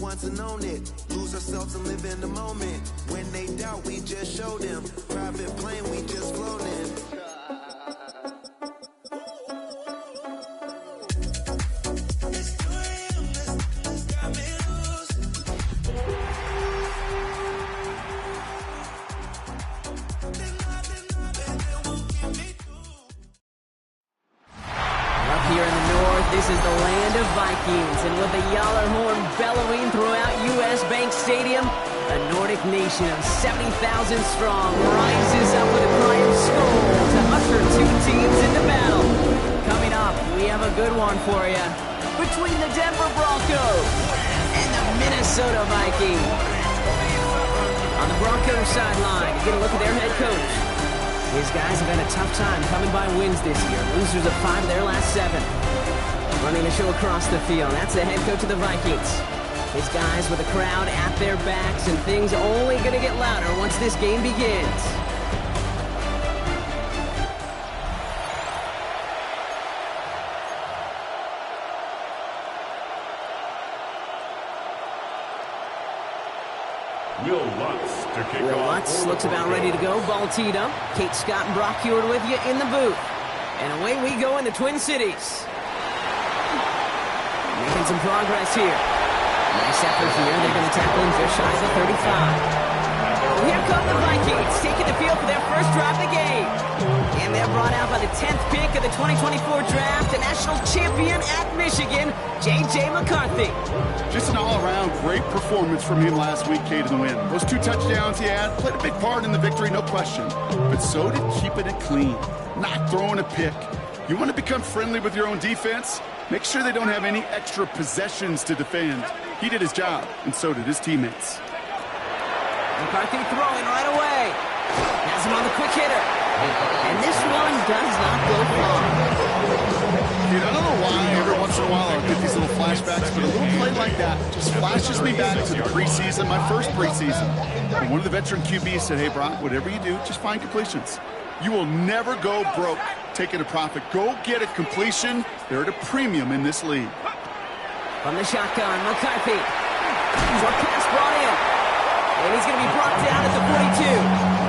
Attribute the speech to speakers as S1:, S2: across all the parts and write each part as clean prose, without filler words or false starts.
S1: once and own it. Lose ourselves and live in the moment. When they doubt, we just show them. Private plane, we just float in.
S2: Here in the north, this is the land of Vikings, and with the Yaller horn bellowing throughout U.S. Bank Stadium, a Nordic nation of 70,000 strong rises up with a cry of Skol to usher two teams into battle. Coming up, we have a good one for you between the Denver Broncos and the Minnesota Vikings. On the Broncos sideline, you get a look at their head coach. His guys have had a tough time coming by wins this year. Losers of 5 of their last 7. Running the show across the field, that's the head coach of the Vikings. His guys with the crowd at their backs, and things only going to get louder once this game begins. Will Lutz looks about ready to go. Ball teed up. Kate Scott and Brock Hewitt with you in the booth. And away we go in the Twin Cities. Making some progress here. Nice effort here. They're going to tackle him just shy of the 35. Here come the Vikings, taking the field for their first drive of the game. And they're brought out by the 10th pick of the 2024 draft, a national champion at Michigan, J.J. McCarthy.
S3: Just an all-around great performance from him last week, Kate, in the win. Those 2 touchdowns he had played a big part in the victory, no question. But so did keeping it clean, not throwing a pick. You want to become friendly with your own defense? Make sure they don't have any extra possessions to defend. He did his job, and so did his teammates.
S2: McCarthy throwing right away. Has him on the quick hitter. And this one does not go far.
S3: Dude, I don't know why every once in a while I'll get these little flashbacks, but a little play like that just flashes me back to the preseason, my first preseason. And one of the veteran QBs said, hey, Brock, whatever you do, just find completions. You will never go broke taking a profit. Go get a completion. They're at a premium in this league.
S2: From the shotgun, McCarthy. Short pass brought in. And he's going to be brought down at the 42.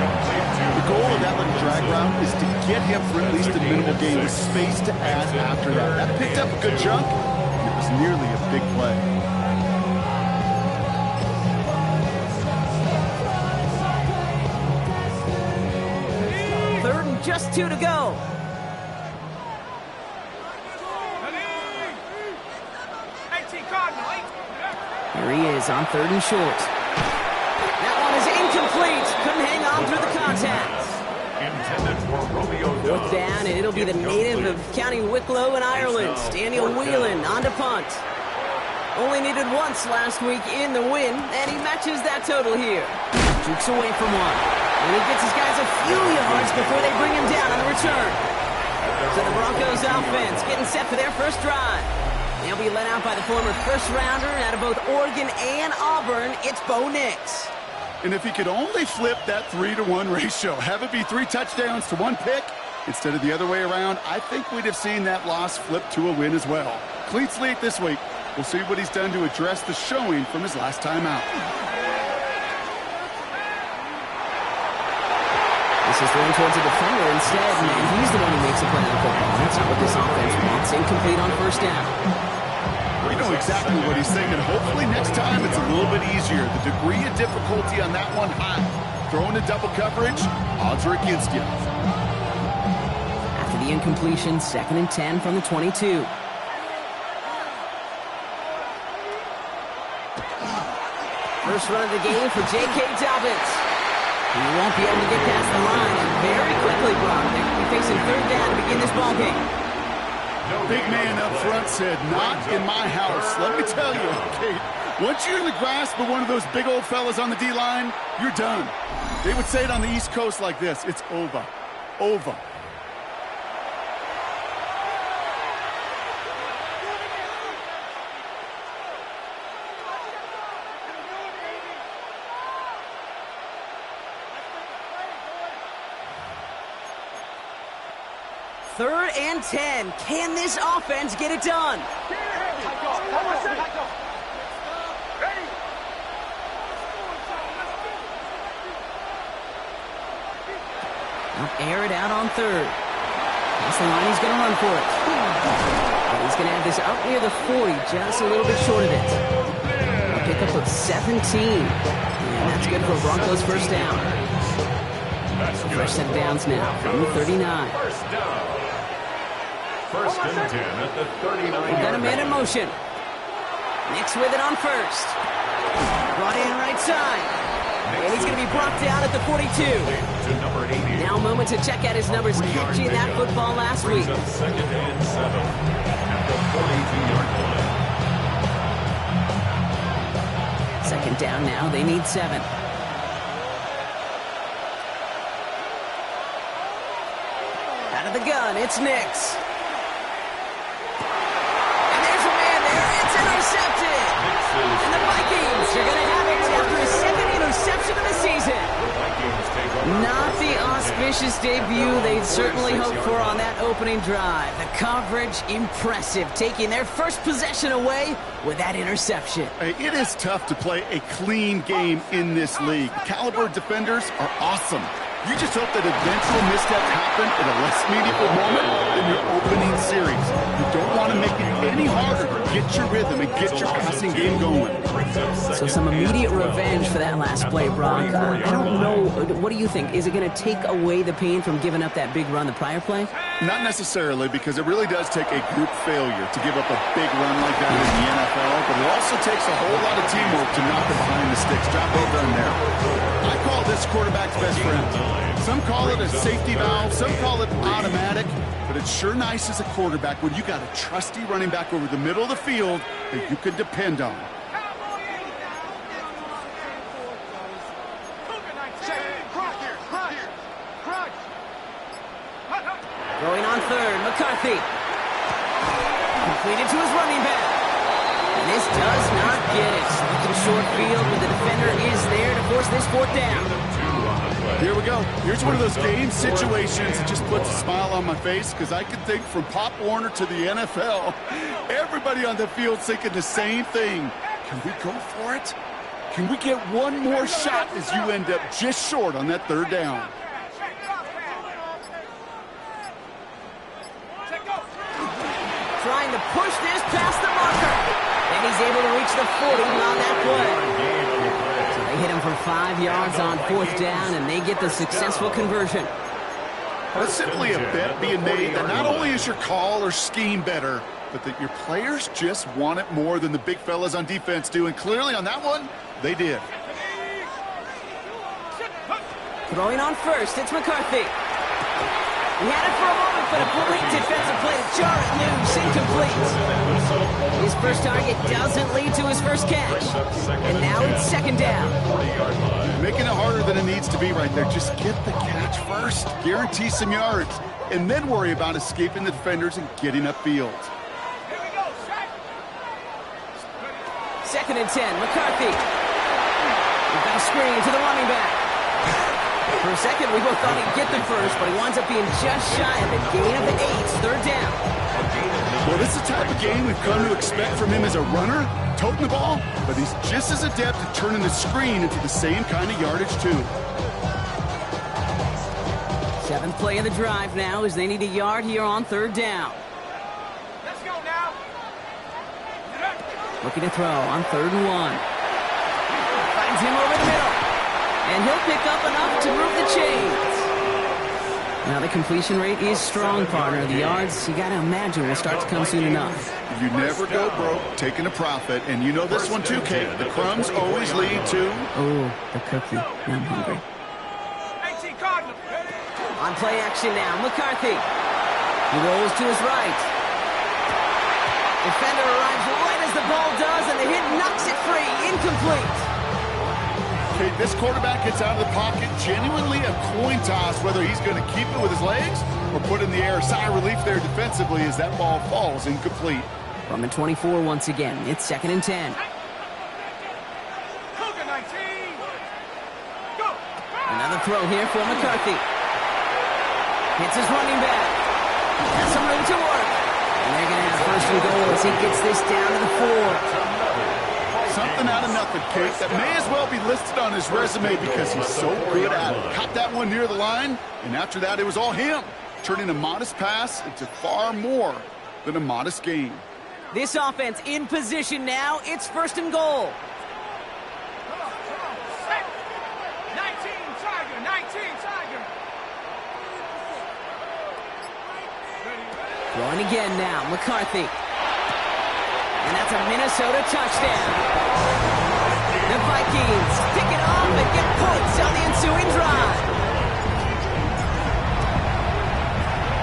S3: The goal of that little drag route is to get him for at least a minimal gain with space to add after that. That picked up a good chunk, and it was nearly a big play.
S2: Third and just 2 to go. Here he is on 3rd and short. That one is incomplete. Couldn't hang on through the contact. Fourth down, and it'll be the native of County Wicklow in Ireland, Daniel Whelan, on to punt. Only needed once last week in the win, and he matches that total here. Jukes away from one. And he gets his guys a few yards before they bring him down on the return. So the Broncos offense getting set for their first drive. They'll be led out by the former first-rounder out of both Oregon and Auburn. It's Bo Nix.
S3: And if he could only flip that 3-to-1 ratio, have it be 3 touchdowns to 1 pick instead of the other way around, I think we'd have seen that loss flip to a win as well. Clean slate this week. We'll see what he's done to address the showing from his last time out.
S2: This is thrown towards a defender instead, and he's the one who makes a play on the football. That's not what this offense wants. Incomplete on first down.
S3: We know exactly what he's thinking. Hopefully next time it's a little bit easier. The degree of difficulty on that one high. Throwing a double coverage, odds are against you.
S2: After the incompletion, 2nd and 10 from the 22. First run of the game for J.K. Dobbins. He won't be able to get past the line, and very quickly, Brock, they're going to be facing 3rd down to begin this ball game.
S3: Big man up front said, not in my house. Let me tell you, Kate, once you're in the grasp of one of those big old fellas on the D-line, you're done. They would say it on the East Coast like this, it's over. Over.
S2: Third and 10. Can this offense get it done? Air it out on third. That's the line. He's going to run for it. And he's going to have this up near the 40, just a little bit short of it. A pickup of 17. And that's good for Broncos first down. Fresh set of downs now from the 39.
S4: First and 10 at the 39.
S2: We've got a man in motion. Nix with it on first. Brought in right side. And he's going to be brought down at the 42. Now a moment to check out his numbers catching that football last week.
S4: Second and 7 at the 42-yard line.
S2: Second down now. They need 7. Out of the gun, it's Nix. And there's a man there. It's intercepted. And the Vikings are going to have it after his second interception of the season. Not the auspicious debut they'd certainly hoped for on that opening drive. The coverage, impressive, taking their first possession away with that interception.
S3: It is tough to play a clean game in this league. Caliber defenders are awesome. You just hope that eventual missteps happen at a less meaningful moment than your opening series. You don't want to make it any harder. Get your rhythm and get your passing game going.
S2: So some immediate revenge for that last play, Brock. I don't know. What do you think? Is it going to take away the pain from giving up that big run the prior play?
S3: Not necessarily, because it really does take a group failure to give up a big run like that in the NFL, but it also takes a whole lot of teamwork to knock it behind the sticks. Drop over in there. I call this quarterback's best friend. Some call it a safety valve, some call it automatic, but it's sure nice as a quarterback when you got a trusty running back over the middle of the field that you can depend on.
S2: Going on third, McCarthy. Completed to his running back. And this does not get it. Looking short field, but the defender is there to force this fourth down.
S3: Here we go. Here's one of those game situations that just puts a smile on my face, because I can think from Pop Warner to the NFL, everybody on the field thinking the same thing. Can we go for it? Can we get one more shot as you end up just short on that third down?
S2: Trying to push this past the marker. And he's able to reach the 40 on that play. So they hit him for 5 yards on fourth down, and they get the successful conversion.
S3: That's simply a bet being made that not only is your call or scheme better, but that your players just want it more than the big fellas on defense do. And clearly on that one, they did.
S2: Throwing on first, it's McCarthy. He had it for a moment, but a great defensive play to jar it loose, incomplete. His first target doesn't lead to his first catch. And now it's second down.
S3: Making it harder than it needs to be right there. Just get the catch first. Guarantee some yards. And then worry about escaping the defenders and getting upfield.
S2: Second and 10, McCarthy. We've got a screen to the running back. For a second, we both thought he'd get the first, but he winds up being just shy of it. Gain of the 8, third down.
S3: Well, this is the type of game we've come to expect from him as a runner, toting the ball, but he's just as adept at turning the screen into the same kind of yardage, too.
S2: 7th play of the drive now as they need a yard here on third down.
S5: Let's go now.
S2: Looking to throw on 3rd and 1. Finds him over the middle. And he'll pick up enough to move the chains. Now the completion rate is strong, partner. The yards, you got to imagine, will start to come soon enough.
S3: You never go broke taking a profit, and you know this one too, Kate. The crumbs always lead to...
S2: Oh, the cookie. Now I'm hungry. On play action now, McCarthy. He rolls to his right. Defender arrives right as the ball does, and the hit knocks it free. Incomplete.
S3: Okay, this quarterback gets out of the pocket, genuinely a coin toss whether he's going to keep it with his legs or put it in the air. Sigh of relief there defensively as that ball falls incomplete.
S2: From the 24 once again, it's 2nd and 10. Another throw here for McCarthy. Hits his running back. Has some room to work. And they're going to have 1st and goal as he gets this down to the 4.
S3: Something out of nothing method, Kate, that may as well be listed on his resume because he's so good at it. Caught that one near the line, and after that, it was all him, turning a modest pass into far more than a modest gain.
S2: This offense in position now. It's first and goal.
S5: 19 Tiger.
S2: Throwing again now, McCarthy. And that's a Minnesota touchdown. The Vikings pick it off and get points on the ensuing drive.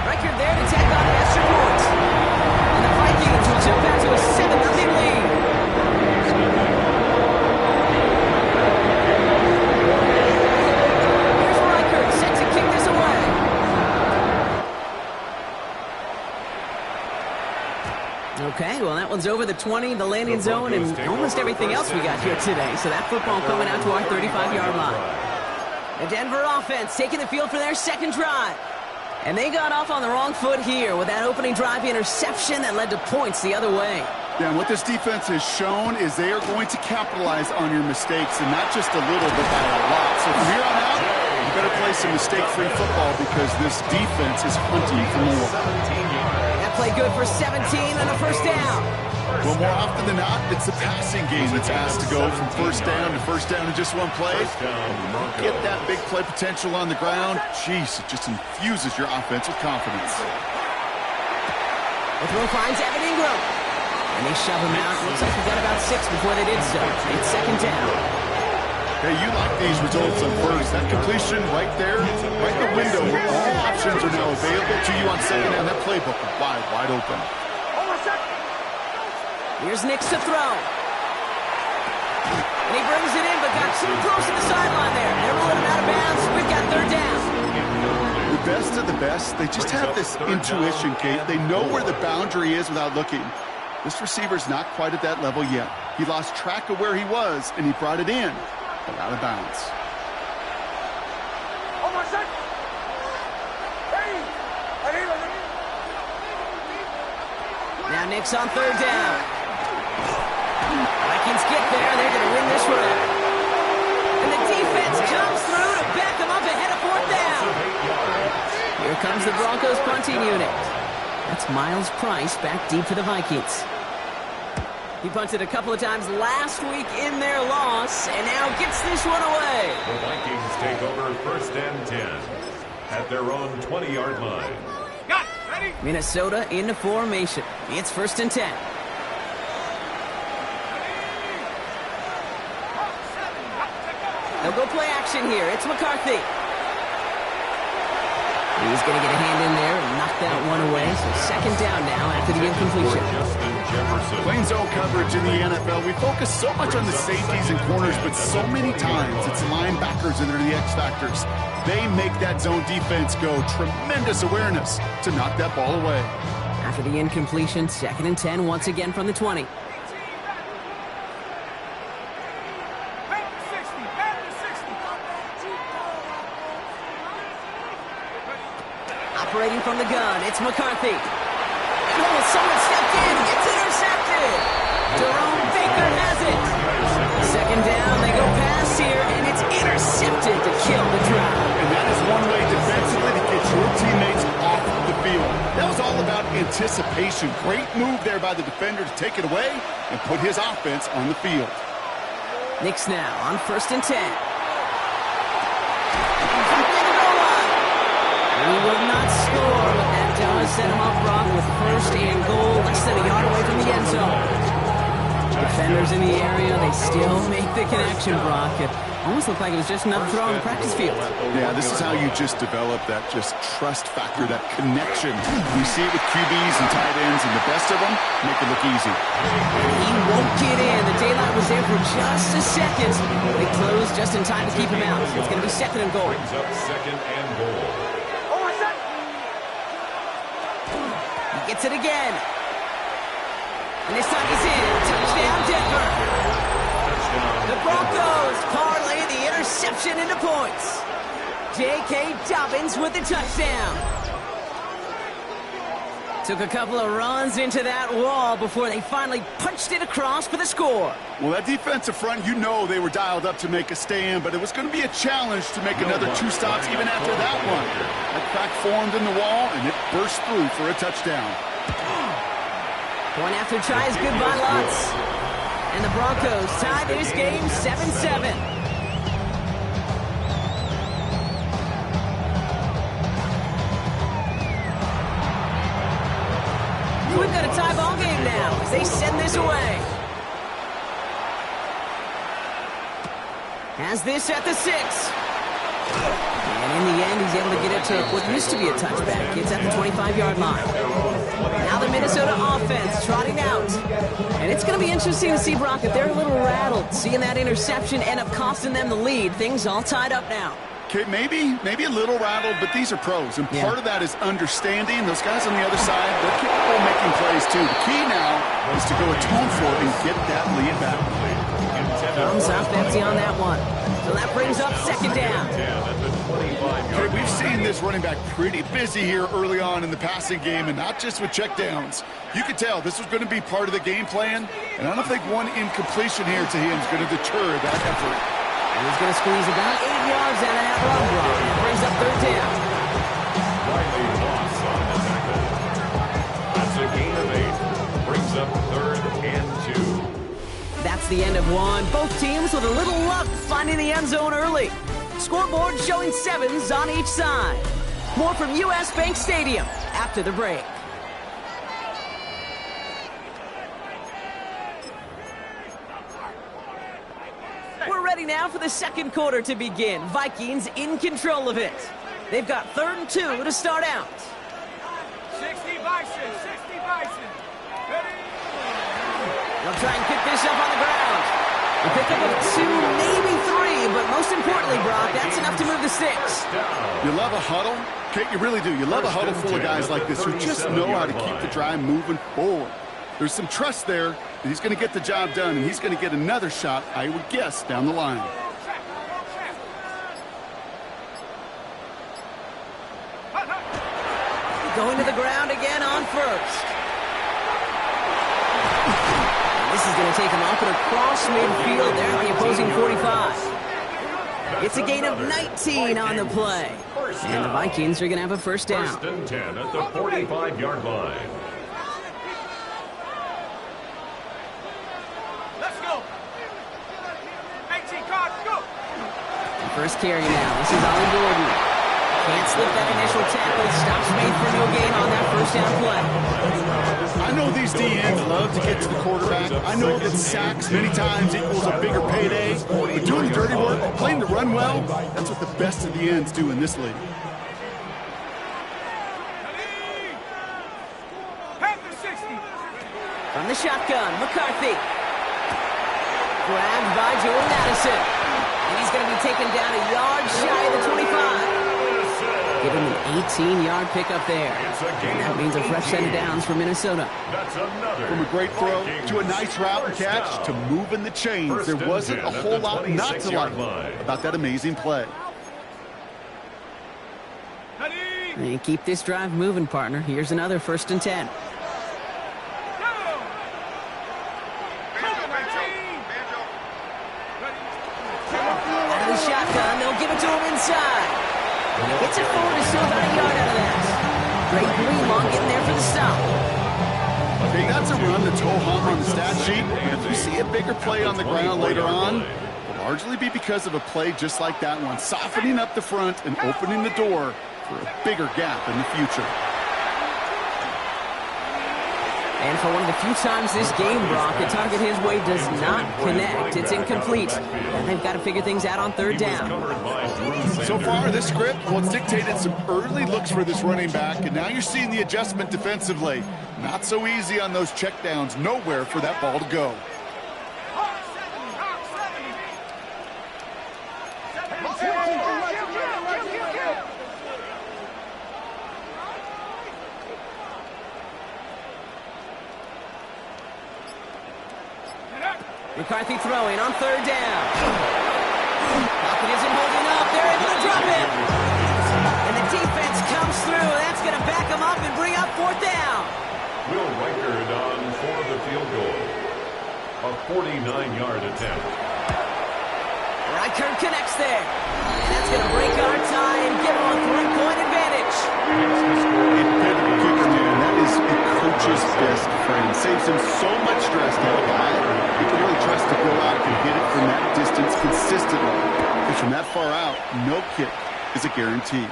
S2: Record there to tack on extra points. And the Vikings will jump out to a 7-0 lead. Here's Reichert set to kick this away. Okay, well, that one's over the 20, the landing zone, and almost everything else we got here today. So that football coming out to our 35-yard line. The Denver offense taking the field for their second drive. And they got off on the wrong foot here with that opening drive interception that led to points the other way.
S3: Yeah, and what this defense has shown is they are going to capitalize on your mistakes, and not just a little, but by a lot. So from here on out, you better play some mistake-free football because this defense is hunting for more.
S2: That play good for 17 and a first down.
S3: Well, more often than not, it's the passing game that's asked to go from first down in just one play. Get that big play potential on the ground. Jeez, it just infuses your offense with confidence.
S2: The throw finds Evan Ingram. And they shove him out. Looks like he got about 6 before they did so. It's second down.
S3: Hey, you like these results on first. That completion right there, right in the window where all options are now available to you on second down. That playbook is wide open.
S2: Here's Nix to throw. And he brings it in, but got too close to the sideline there. Never let him out of bounds. We've got third down.
S3: The best of the best, they just have this intuition, Kate. They know where the boundary is without looking. This receiver's not quite at that level yet. He lost track of where he was, and he brought it in, but out of bounds.
S2: Now Nix on third down. Vikings get there. They're going to win this one. And the defense comes through to back them up ahead of fourth down. Here comes the Broncos punting unit. That's Miles Price back deep for the Vikings. He punted a couple of times last week in their loss, and now gets this one away.
S4: The Vikings take over first and 10 at their own 20-yard line.
S5: Got it. Ready?
S2: Minnesota into formation. It's first and 10. They'll go play action here. It's McCarthy. He's going to get a hand in there and knock that one away. So second down now after the incompletion.
S3: Playing zone coverage in the NFL, we focus so much on the safeties and corners, but so many times it's linebackers that are the X factors. They make that zone defense go. Tremendous awareness to knock that ball away.
S2: After the incompletion, second and 10 once again from the 20. Operating from the gun, it's McCarthy. Oh, someone stepped in. It's intercepted. Jerome Baker has it. Second down, they go pass here, and it's intercepted to kill the drive.
S3: And that is one way defensively to get your teammates off the field. That was all about anticipation. Great move there by the defender to take it away and put his offense on the field.
S2: Nix now on first and 10. He will not score, but that does set him up wrong with first and goal, less than a yard away from the end zone. Defenders in the area, they still make the connection, Brock. It almost looked like it was just another throw on the practice field.
S3: Yeah, this is how you just develop that just trust factor, that connection. You see it with QBs and tight ends, and the best of them make it look easy.
S2: He won't get in. The daylight was there for just a second. They closed just in time to keep him out. It's going to be second and goal.
S4: Brings up second and goal.
S2: Gets it again. And this time he's in. Touchdown, Denver. The Broncos parlay the interception into points. J.K. Dobbins with the touchdown. Took a couple of runs into that wall before they finally punched it across for the score.
S3: Well, that defensive front, you know they were dialed up to make a stand, but it was going to be a challenge to make another 2 stops even after that one. That crack formed in the wall, and it burst through for a touchdown.
S2: Point after try is good by Lutz. And the Broncos tie this game 7-7. We've got a tie ball game now as they send this away. Has this at the 6. And in the end, he's able to get it to what used to be a touchback. It's at the 25-yard line. Now the Minnesota offense trotting out. And it's going to be interesting to see, Brock, if they're a little rattled. Seeing that interception end up costing them the lead. Things all tied up now.
S3: Okay, maybe a little rattled, but these are pros. And part of that is understanding. Those guys on the other side, they're capable of making plays too. The key now is to go atone for it and get that lead back.
S2: Thumbs up empty on that one. So that brings up 2nd down.
S3: Okay, we've seen this running back pretty busy here early on in the passing game, and not just with checkdowns. You could tell this was going to be part of the game plan, and I don't think one incompletion here to him is going to deter that effort.
S2: And he's going to squeeze about 8 yards out of that run block. That brings up 3rd down.
S4: Slightly loss on the tackle. That's a gain of 8. Brings up 3rd and 2.
S2: That's the end of one. Both teams with a little luck finding the end zone early. Scoreboard showing 7s on each side. More from US Bank Stadium after the break. We're ready now for the 2nd quarter to begin. Vikings in control of it. They've got 3rd and 2 to start out.
S5: 60 Bison, 60 Bison. Ready?
S2: They'll try and pick this up on the ground. A pickup of 2, maybe 3, but most importantly, Brock, that's enough to move the sticks.
S3: You love a huddle? Okay, you really do. You love a huddle full of guys like this who just know how to keep the drive moving forward. There's some trust there that he's going to get the job done, and he's going to get another shot, I would guess, down the line.
S2: Going to the ground again on 1st. This is going to take him off and across midfield there at the opposing 45. It's a gain of 19 on the play. And the Vikings are going to have a 1st down.
S4: 1st and 10 at the 45-yard line.
S5: Let's go. 18 cards, go.
S2: First carry now. This is Ollie Gordon. Can't slip that initial tackle. Stops made for no gain on that 1st down play.
S3: I know these DNs love to get to the quarterback. I know that sacks many times equals a bigger payday. But doing the dirty work, playing the run well, that's what the best of the ends do in this league.
S5: Panther 60.
S2: From the shotgun, McCarthy. Grabbed by Jordan Addison. And he's going to be taken down a yard shy of the 25. Give him an 18-yard pickup there. And that means a fresh set of downs for Minnesota.
S4: That's another.
S3: From a great throw to a nice route and catch to moving the chains. There wasn't a whole lot not to like about that amazing play.
S2: And keep this drive moving, partner. Here's another 1st and 10. Out of the shotgun, they'll give it to him inside. And he gets it forward and still about a yard out of that. Great Greenlaw getting there for the stop.
S3: Okay, that's a run that's ho-hum on the stat sheet. And if you see a bigger play on the ground later on, it'll largely be because of a play just like that one, softening up the front and opening the door for a bigger gap in the future.
S2: And for one of the few times this game, Brock, the target his way does not connect. It's incomplete. And they've got to figure things out on 3rd down.
S3: So far, this script, well, it's dictated some early looks for this running back, and now you're seeing the adjustment defensively. Not so easy on those checkdowns. Nowhere for that ball to go.
S2: McCarthy throwing on 3rd down. Pocket isn't holding up. They're able to drop it. And the defense comes through. That's going to back them up and bring up fourth down.
S4: Will Reichard on for the field goal. A 49-yard attempt.
S2: Reichard connects there. And that's going to break our tie and give them a 3-point advantage.
S3: Incredible kicker, man. That is a coach's best friend. Saves him so much stress to have a guy he can really trust to go out and hit it from that distance consistently. Because from that far out, no kick is a guarantee.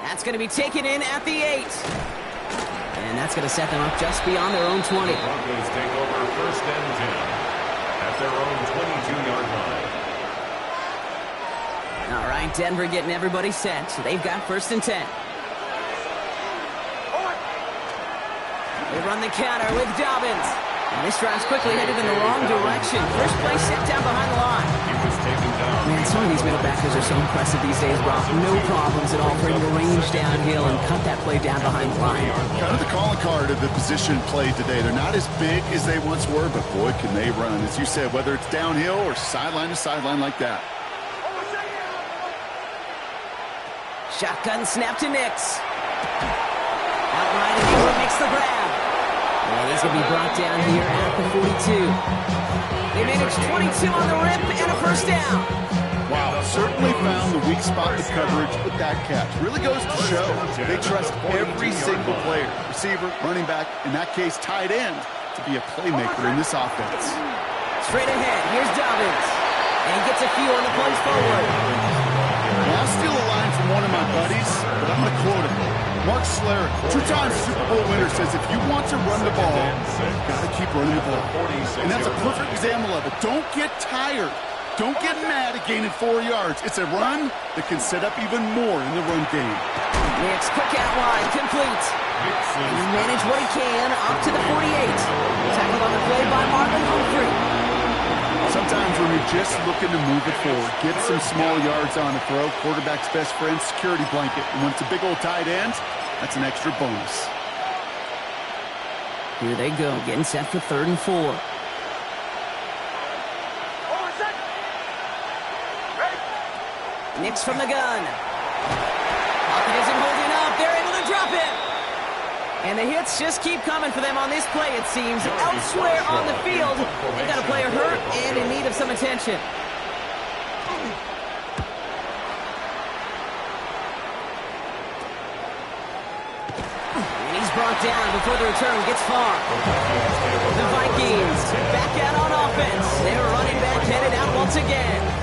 S2: That's going to be taken in at the 8. And that's going to set them up just beyond their own 20.
S4: The Broncos take over first and 10 at their own 22-yard line.
S2: All right, Denver getting everybody set. They've got first and 10. They run the counter with Dobbins. And this drive's quickly headed in the wrong direction. First play set down behind the line.
S4: He was taken down.
S2: Man, some of these middle backers are so impressive these days, Brock. No problems at all for him to range downhill and cut that play down behind the line.
S3: Kind of the calling card of the position played today. They're not as big as they once were, but boy, can they run. As you said, whether it's downhill or sideline to sideline like that.
S2: Shotgun snap to Nix. Outright, and Ingram makes the grab. And he's going to be brought down here at the 42. They managed 22 on the rip and a first down.
S3: Wow, certainly found the weak spot in coverage with that catch. Really goes to show they trust every single player, receiver, running back, in that case, tight end, to be a playmaker in this offense.
S2: Straight ahead, here's Dobbins. And he gets a few on the plunge forward.
S3: Well, I'll steal a line from one of my buddies, but I'm going to quote him. Mark Schlereth, two-time Super Bowl winner, says if you want to run the ball, you've got to keep running the ball. And that's a perfect example of it. Don't get tired. Don't get mad at gaining 4 yards. It's a run that can set up even more in the run game.
S2: Nix, quick out wide, complete. And he managed what he can up to the 48. Tackled on the play by Marvin Humphrey.
S3: Sometimes when you're just looking to move it forward, get some small yards on the throw, quarterback's best friend, security blanket. And when it's a big old tight end, that's an extra bonus.
S2: Here they go, getting set for 3rd and 4. Nix from the gun. Pocket isn't holding up. They're able to drop it. And the hits just keep coming for them on this play, it seems. Elsewhere on the field, they've got a player hurt and in need of some attention. And he's brought down before the return gets far. The Vikings back out on offense. Their running back headed out once again.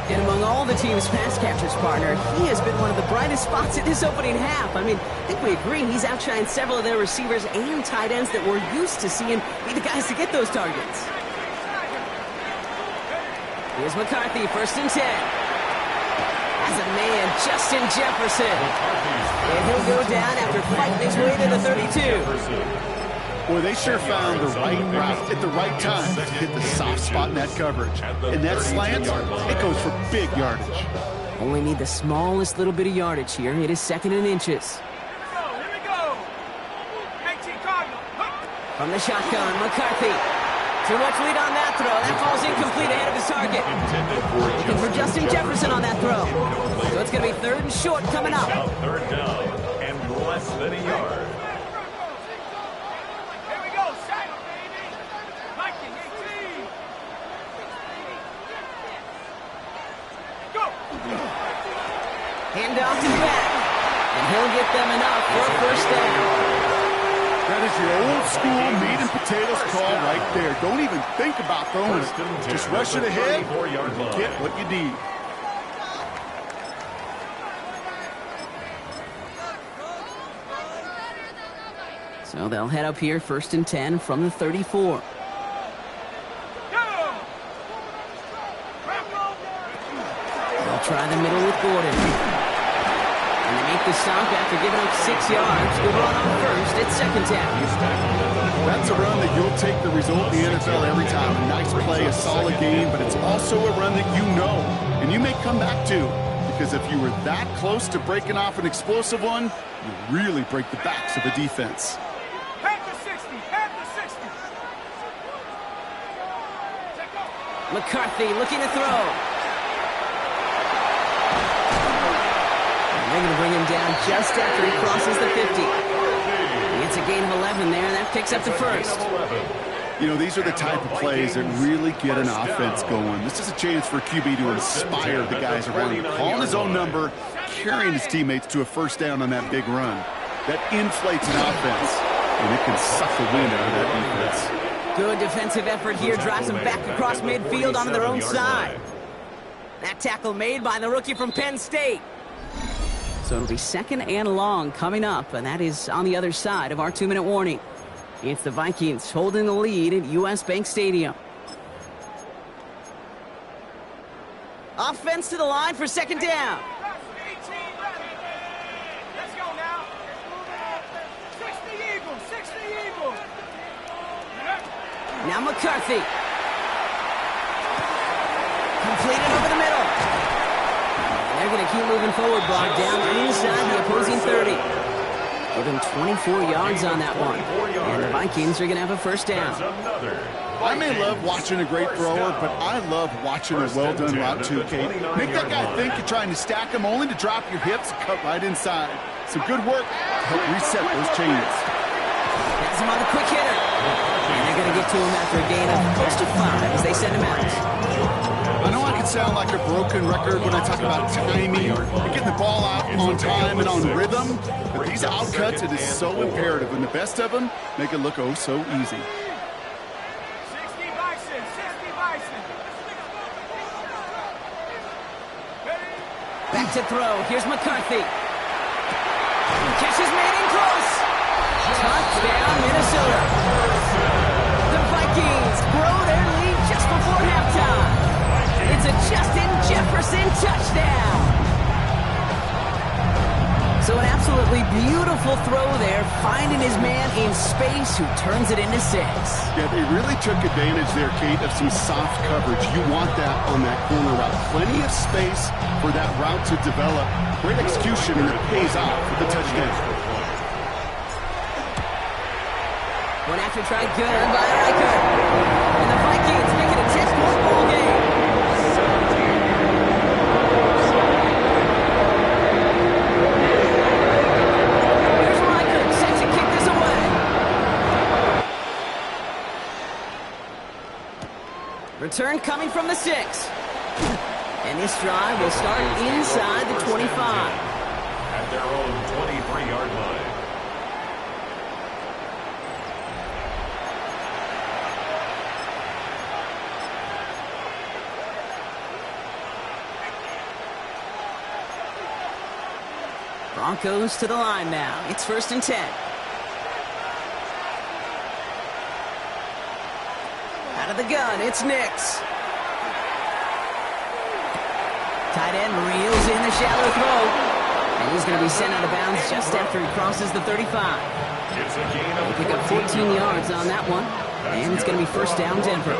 S2: And among all the team's pass catchers, partner, he has been one of the brightest spots in this opening half. I mean, I think we agree he's outshined several of their receivers and tight ends that we're used to seeing be the guys to get those targets. Here's McCarthy, 1st and 10. As a man, Justin Jefferson. And he'll go down after fighting his way to the 32.
S3: Boy, they sure found the right route at the right time to hit the soft spot in that coverage. And that slant, it goes for big yardage.
S2: Only need the smallest little bit of yardage here. It is 2nd and inches.
S5: Here we go. 18 Cardinal.
S2: From the shotgun, McCarthy. Too much lead on that throw. That falls incomplete ahead of his target. Looking for Justin Jefferson on that throw. So it's going to be 3rd and short coming up.
S4: 3rd down and less than a yard.
S2: Hand off to the back. And he'll get them enough for a first down.
S3: That is your old school meat and potatoes call right there. Don't even think about throwing it. Just rush it ahead and get what you need.
S2: So they'll head up here, 1st and 10 from the 34. They'll try the middle with Gordon. And they make the stop after giving up 6 yards. Good run on 1st. It's 2nd down.
S3: That's a run that you'll take the result in the NFL every time. A nice play, a solid game, but it's also a run that you know, and you may come back to. Because if you were that close to breaking off an explosive one, you really break the backs of the defense.
S5: Head to 60. Head to 60.
S2: McCarthy looking to throw. And They're going to bring him down just after he crosses the 50. It's a gain of 11 there, and that picks up the first.
S3: You know, these are the type of plays that really get an offense going. This is a chance for QB to inspire the guys around him. Calling his own number, carrying his teammates to a first down on that big run. That inflates an offense, and it can suck the wind out of that defense.
S2: Good defensive effort here, drives them back across midfield onto their own side. That tackle made by the rookie from Penn State. So it'll be second and long coming up, and that is on the other side of our 2-minute warning. It's the Vikings holding the lead at US Bank Stadium. Offense to the line for second down.
S5: Let's go now. 60 Eagles, 60 Eagles.
S2: Now McCarthy. Completed over the middle. They're going to keep moving forward, Brock, down inside the opposing 30. Give him 24 yards on that one. And the Vikings are going to have a first down.
S3: I may love watching a great thrower, but I love watching a well-done route too, Kate. Make that guy think you're trying to stack him only to drop your hips and cut right inside. Some good work to help reset those chains.
S2: Has him on the quick hitter. And they're going to get to him after a gain of close to 5 as they send him out.
S3: I know I can sound like a broken record when I talk about timing and getting the ball out on time and on rhythm, but these outcuts, it is so imperative, and the best of them make it look oh so easy.
S5: 60 Bison, 60 Bison.
S2: Back to throw. Here's McCarthy. Catch is made in close. Touchdown, Minnesota. The Vikings grow their lead just before halftime. It's a Justin Jefferson touchdown. So an absolutely beautiful throw there, finding his man in space who turns it into 6.
S3: Yeah, they really took advantage there, Kate, of some soft coverage. You want that on that corner route. Plenty of space for that route to develop. Great execution, and it pays off for the touchdown.
S2: One after try good by Riker. And the Vikings make it a 10-point ball game. Here's Riker, set to kick this away. Return coming from the 6. And this drive will start inside the 25.
S4: At their own 23-yard line.
S2: Broncos to the line now. It's 1st and 10. Out of the gun, it's Nix. Tight end reels in the shallow throw. And he's going to be sent out of bounds just after he crosses the 35.
S4: It's a gain of
S2: They pick up 14 yards on that one. And it's going to be first down Denver.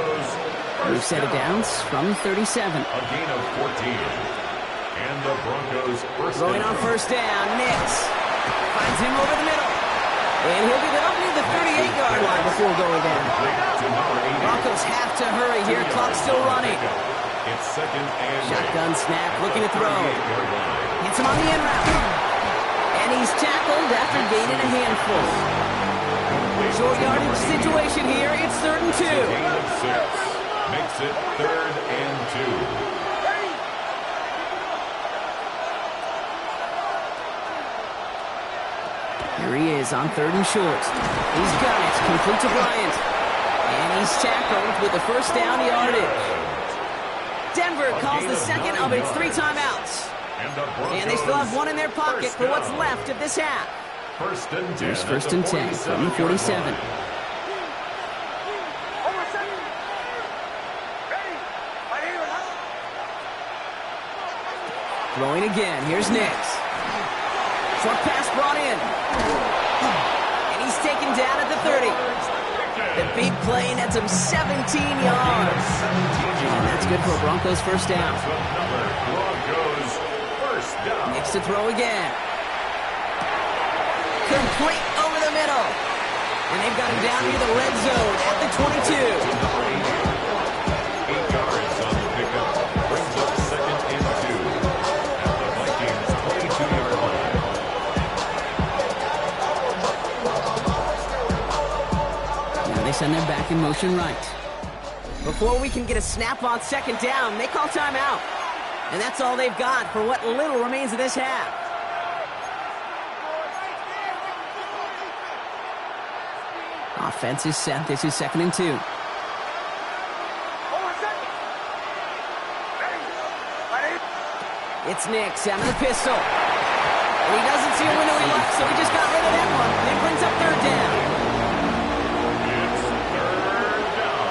S2: New set of downs from 37.
S4: A gain of 14. And the Broncos first
S2: Throwing on first down, Nix. Finds him over the middle. And he'll be up near the 38-yard line before going down. Broncos have to hurry here. Clock's still running.
S4: It's second and
S2: Shotgun snap, looking to throw. Hits him on the end route. And he's tackled after gaining a handful. Short yardage situation here. It's 3rd and 2.
S4: Gain of 6. Makes it 3rd and 2.
S2: Here he is on 3rd and short. He's got it. Complete to Bryant. And he's tackled with the first down yardage. Denver calls the second of its 3 timeouts. And they still have one in their pocket for what's left of this half.
S4: First and 10.
S2: Here's 1st and 10 from the 47. Throwing again. Here's Nix. Short pass brought in. And he's taken down at the 30. The big play nets him 17 yards. And that's good for a Broncos first down.
S4: Broncos first down.
S2: Nix to throw again. Complete over the middle. And they've got him down near the red zone at the 22.
S4: 8 yards on the pickup. Brings up second and 2. At the Vikings 22-yard line.
S2: back in motion right. Before we can get a snap on second down, they call timeout. And that's all they've got for what little remains of this half. Offense is set. This is 2nd and 2. It's Nix out of the pistol. And he doesn't see a window he left, so he just got rid of that one. And it brings up 3rd down.
S4: It's 3rd down.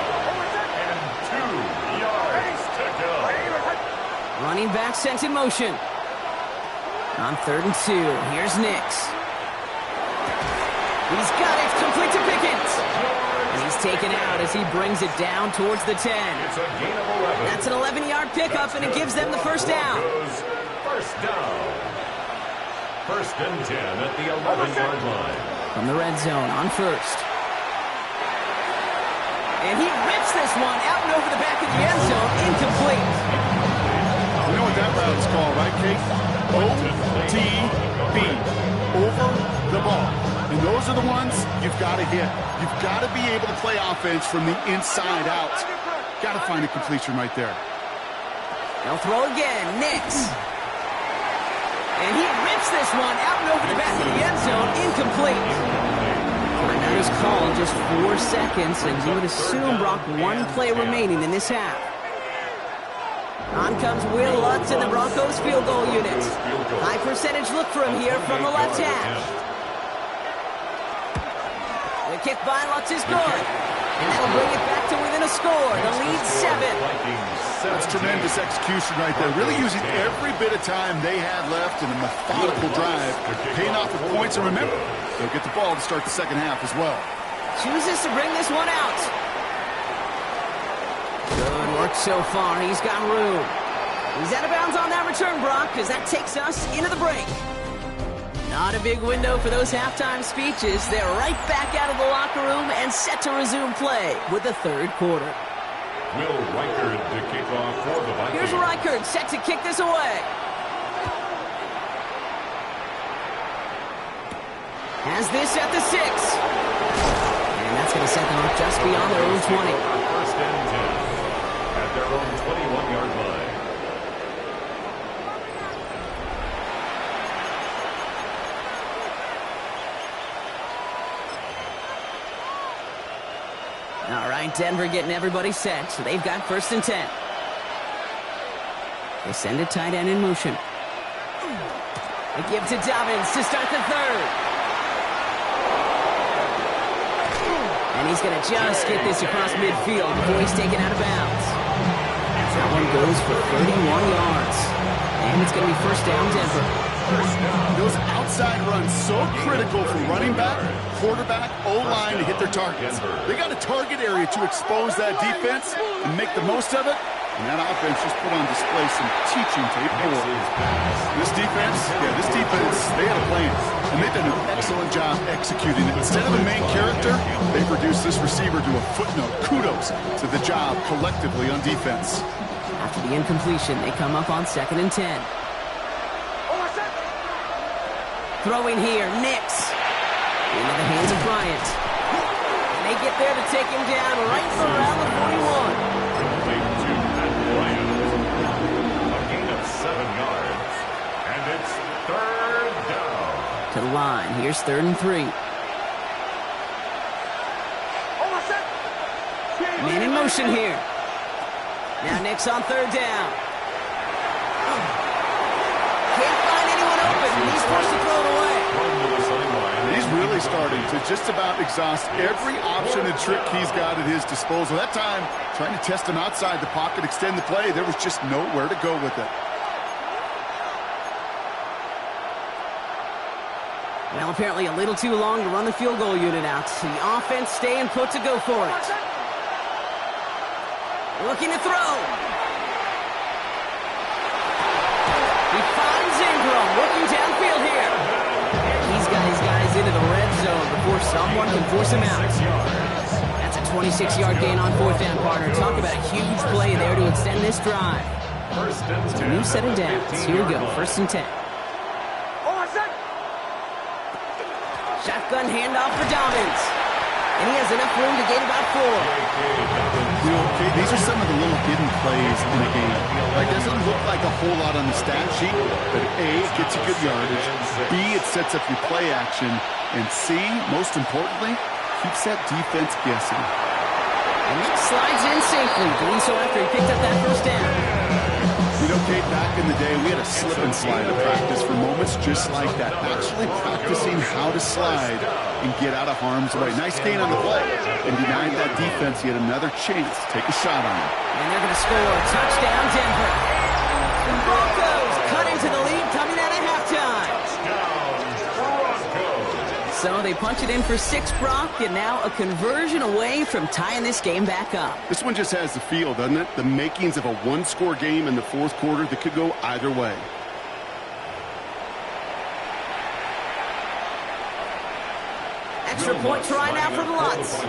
S4: And 2 yards to go.
S2: Running back sent in motion. On 3rd and 2, here's Nix. He's got it, complete to Pickens. And he's taken out as he brings it down towards the 10.
S4: It's a gain of 11.
S2: That's an 11-yard pickup, and it gives them the first down.
S4: First down. 1st and 10 at the 11-yard line.
S2: From the red zone on 1st. And he rips this one out and over the back of the end zone, incomplete.
S3: You know what that route's called, right, Kate? OTB. Over the ball. And those are the ones you've got to hit. You've got to be able to play offense from the inside out. Got to find a completion right there.
S2: They'll throw again. Nix. And he rips this one out and over the back of the end zone, incomplete. That is called just 4 seconds, and you would assume, Brock, 1 play remaining in this half. On comes Will Lutz in the Broncos field goal unit. High percentage look for him here from the left hash. The kick by Lutz is good. And that'll bring it back to within a score. The lead 7.
S3: That's tremendous execution right there. Really using every bit of time they had left in a methodical drive, paying off with points. And remember, they'll get the ball to start the second half as well.
S2: Chooses to bring this one out. Good work so far. He's got room. He's out of bounds on that return, Brock, because that takes us into the break. Not a big window for those halftime speeches. They're right back out of the locker room and set to resume play with the 3rd quarter.
S4: Will Reichard to kick off for the Vikings.
S2: Here's Reichard set to kick this away. Has this at the 6. And that's going to set them up just beyond their own 20.
S4: 1st and 10 at their own 21-yard line.
S2: All right, Denver getting everybody set, so they've got 1st and 10. They send a tight end in motion. They give to Dobbins to start the 3rd. And he's going to just get this across midfield before he's taken out of bounds. That one goes for 31 yards. And it's going to be 1st down, Denver.
S3: Those outside runs so critical for running back, quarterback, O-line to hit their targets. They got a target area to expose that defense and make the most of it. And that offense just put on display some teaching tape. This defense, they had a plan. And they've done an excellent job executing it. Instead of a main character, they've reduced this receiver to a footnote. Kudos to the job collectively on defense.
S2: After the incompletion, they come up on 2nd and 10. Throwing here, Nix. Into the hands of Bryant. And they get there to take him down right around the 41.
S4: A gain of 7 yards. And it's 3rd down.
S2: To the line. Here's 3rd and 3. Man in motion here. Now Nix on 3rd down. Can't find anyone open. He's forced to throw it away.
S3: He's really starting to just about exhaust every option and trick he's got at his disposal. That time, trying to test him outside the pocket, extend the play, there was just nowhere to go with it.
S2: Well, apparently a little too long to run the field goal unit out. The offense staying put to go for it. Looking to throw. He finds Ingram looking downfield here. He's got his guys into the red zone before someone can force him out. That's a 26-yard gain on 4th down, partner. Talk about a huge play there to extend this drive. It's a new set of downs. Here we go, 1st and 10. Shotgun handoff for Dobbins. And he has enough room to gain about 4.
S3: Okay, these are some of the little hidden plays in the game. It doesn't look like a whole lot on the stat sheet, but A, it gets you good yardage. B, it sets up your play action. And C, most importantly, keeps that defense guessing.
S2: And Nick slides in safely, doing so after he picked up that first down.
S3: You know, Kate, back in the day, we had a slip and slide to practice for moments just like that. Actually practicing how to slide and get out of harm's way. Nice gain on the play. And denied that defense yet another chance to take a shot on him.
S2: And they're going to score. Touchdown, Denver. The Broncos cut into the lead coming out of halftime. So they punch it in for 6, Brock, and now a conversion away from tying this game back up.
S3: This one just has the feel, doesn't it? The makings of a one-score game in the fourth quarter that could go either way.
S2: Extra point try now for the Lutz.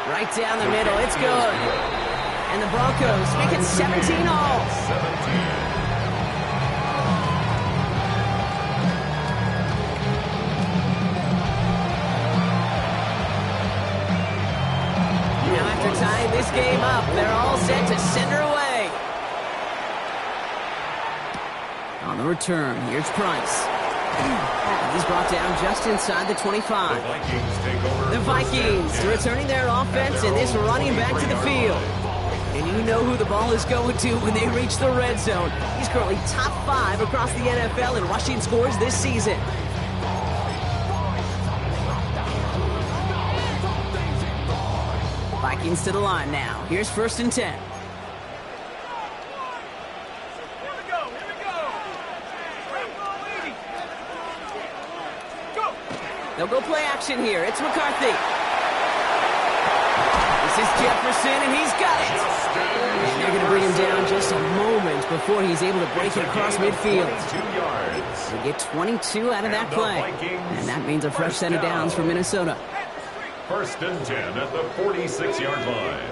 S2: Right down the middle. It's good. And the Broncos make it 17-all. Tying this game up, they're all set to send her away. On the return, here's Price. He's brought down just inside the 25. The Vikings returning their offense and this running back to the field. And you know who the ball is going to when they reach the red zone. He's currently top 5 across the NFL in rushing scores this season. Vikings to the line now. Here's 1st and 10.
S5: Here we go. Go.
S2: They'll go play action here. It's McCarthy. This is Jefferson, and he's got it. And they're going to bring him down just a moment before he's able to break it across midfield. They get 22 out of that play. And that means a fresh set of downs for Minnesota.
S4: 1st and 10 at the 46-yard line.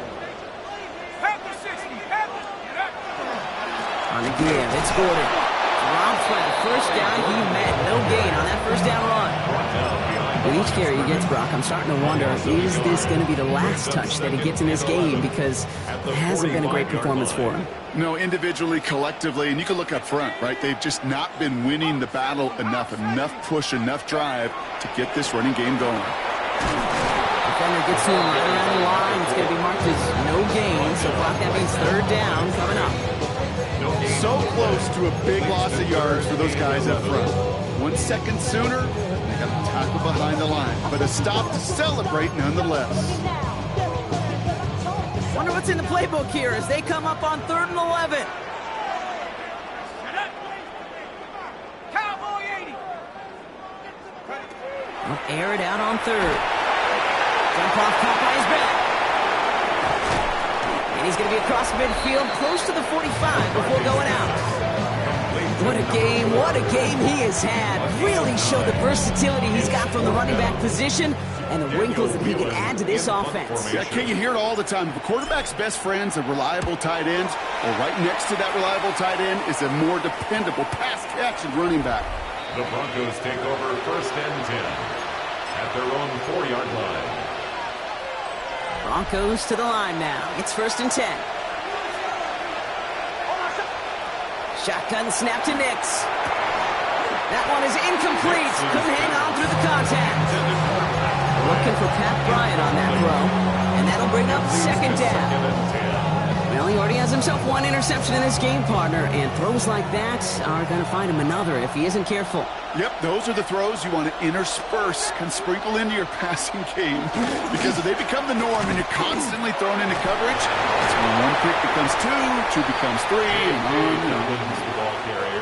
S2: On the give, it's Gordon. Rob flat, first down, he met. No gain on that first down run. With each carry he gets, Brock, I'm starting to wonder, is this going to be the last touch that he gets in this game? Because it hasn't been a great performance for him.
S3: No, individually, collectively, and you can look up front, right? They've just not been winning the battle enough push, enough drive to get this running game going.
S2: Defender gets to him right around the line. It's going to be marked as no gain, so Brock, that means 3rd down coming up.
S3: So close to a big loss of yards for those guys up front. 1 second sooner, they got a tackle behind the line, but a stop to celebrate nonetheless.
S2: Wonder what's in the playbook here as they come up on 3rd and 11.
S5: Cowboy 80.
S2: They'll air it out on 3rd. Jump off, caught by his back. And he's going to be across midfield, close to the 45 before going out. What a game he has had. Really showed the versatility he's got from the running back position and the wrinkles that he can add to this offense.
S3: Yeah, Kate, you hear it all the time. The quarterback's best friend's a reliable tight end, or right next to that reliable tight end is a more dependable pass-catching running back.
S4: The Broncos take over 1st and 10 at their own 4-yard line.
S2: Broncos to the line now. It's 1st and 10. Shotgun snap to Nix. That one is incomplete. Couldn't hang on through the contact. Looking for Pat Bryant on that throw. And that'll bring up 2nd down. Well, he already has himself 1 interception in his game, partner. And throws like that are going to find him another if he isn't careful.
S3: Yep, those are the throws you want to intersperse, can sprinkle into your passing game. Because if they become the norm and you're constantly thrown into coverage, that's when 1 pick becomes 2, 2 becomes 3, and on and on.